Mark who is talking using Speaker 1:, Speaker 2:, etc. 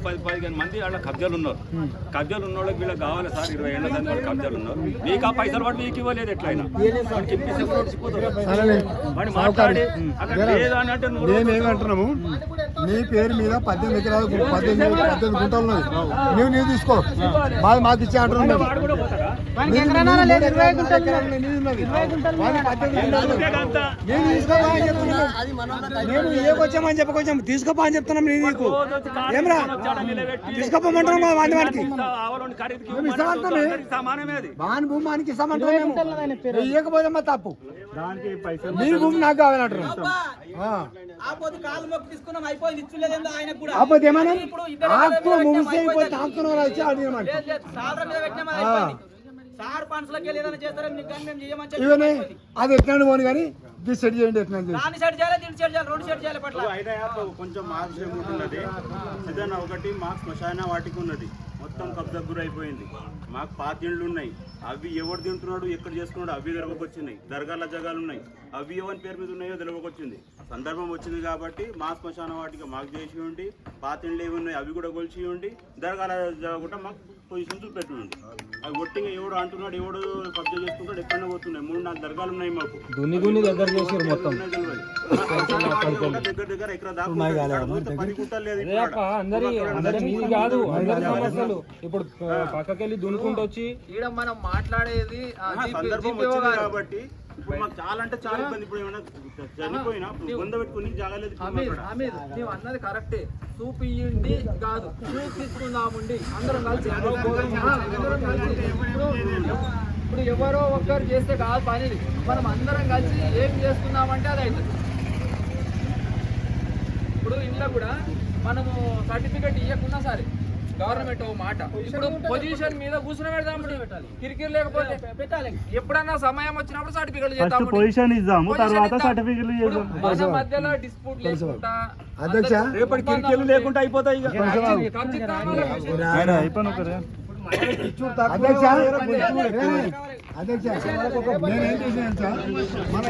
Speaker 1: 10-15 మంది వాళ్ళ కబ్జాలు ఉన్నారు. కబ్జాలు ఉన్న వాళ్ళకి వీళ్ళకి కావాలి సార్ 20 ఏళ్ళ దాని కబ్జాలు ఉన్నారు. మీకు ఆ పైసలు వాడు మీకు ఇవ్వలేదు ఎట్లయినా
Speaker 2: మేమేమంటున్నాము, నీ పేరు మీద 18 ఎకరాలు 18 గుంటలు ఉన్నాయి, నీవు తీసుకో, మాకు ఇచ్చే అంటున్నాం. మేము ఏకొచ్చామని చెప్పి కొంచెం తీసుకోపా అని చెప్తున్నాం. నీకు ఏమరా తీసుకోపోమంటున్నాం వానికి వాని భూమి వానికి ఇస్తామంటున్నాం. మేము ఇవ్వకపోతే మా తప్పు, నీ భూమి నాకు కావాలంటున్నాం. అప్పుడు ఏమన్నా ఆకు ముగిస్తే తాకుతున్నారు వచ్చి అడిగినామంటే అది ఎట్లా పోను కానీ సెట్ చేయండి. ఎట్లా
Speaker 3: కొంచెం మార్క్స్ ఏముంటున్నది ఏదైనా ఒకటి మాకు శ్మశాన వాటికి ఉన్నది మొత్తం కబ్జా గురి అయిపోయింది. మాకు 5 ఇండ్లు ఉన్నాయి, అవి ఎవరు తింటున్నాడు ఎక్కడ చేసుకున్నాడు అవి తెలవకొచ్చినాయి. దర్గాల జగాలు ఉన్నాయి, అవి ఎవరి పేరు మీద ఉన్నాయో తెలవకొచ్చింది. సందర్భం వచ్చింది కాబట్టి మా శ్మశాన వాటికి మాకు చేసి ఉండి 5 ఇండ్లు ఏమి ఉన్నాయి అవి కూడా కొలిచి ఉండి దర్గాల కూడా మాకు పొజిషన్ చూపెట్టి ఉండి అవి ఒట్టిగా ఎవడు అంటున్నాడు ఎవడు కబ్జా చేసుకుంటాడు ఎక్కడ పోతున్నాయి. 3-4 దర్గాలు ఉన్నాయి మాకు
Speaker 2: దగ్గర చేసారు మొత్తం
Speaker 3: దగ్గర దగ్గర ఎక్కడ దాకా 10 గుంటలు లేదు.
Speaker 4: ఇప్పుడు పక్కకెళ్ళి దున్నుకుంటూ వచ్చి ఈడ మనం మాట్లాడేది
Speaker 3: సందర్భం వచ్చింది కాబట్టి ఇప్పుడు మాకు చాలా అంటే చాలా ఇబ్బంది. ఇప్పుడు ఏమైనా చనిపోయినా బొంద పెట్టుకుని జాగలేదు.
Speaker 4: నువ్వు అన్నది కరెక్టే, చూపియండి కాదు చూపిస్తున్నాముండి అందరం కలిసి. ఇప్పుడు ఎవరో ఒక్కరు చేస్తే కాదు పని, మనం అందరం కలిసి ఏం చేస్తున్నామంటే అది అవుతుంది. ఇప్పుడు ఇంట్లో కూడా మనము సర్టిఫికెట్ ఇవ్వకున్నా సరే గవర్నమెంట్ ఓ మాట, ఇప్పుడు పొజిషన్ మీద కూర్చుని పెడదాం, కిరికిరి లేకపోతే పెట్టాలి. ఎప్పుడన్నా సమయం వచ్చినప్పుడు సర్టిఫికెట్ చేద్దాం,
Speaker 3: పొజిషన్ ఇద్దాము, తర్వాత సర్టిఫికెట్
Speaker 4: మన మధ్యలో డిస్ప్యూట్ లేకుండా
Speaker 1: రేపటి కిరికిరి లేకుండా అయిపోతాయి.
Speaker 2: అధ్యక్ష నేనేం చేశాను సార్, మన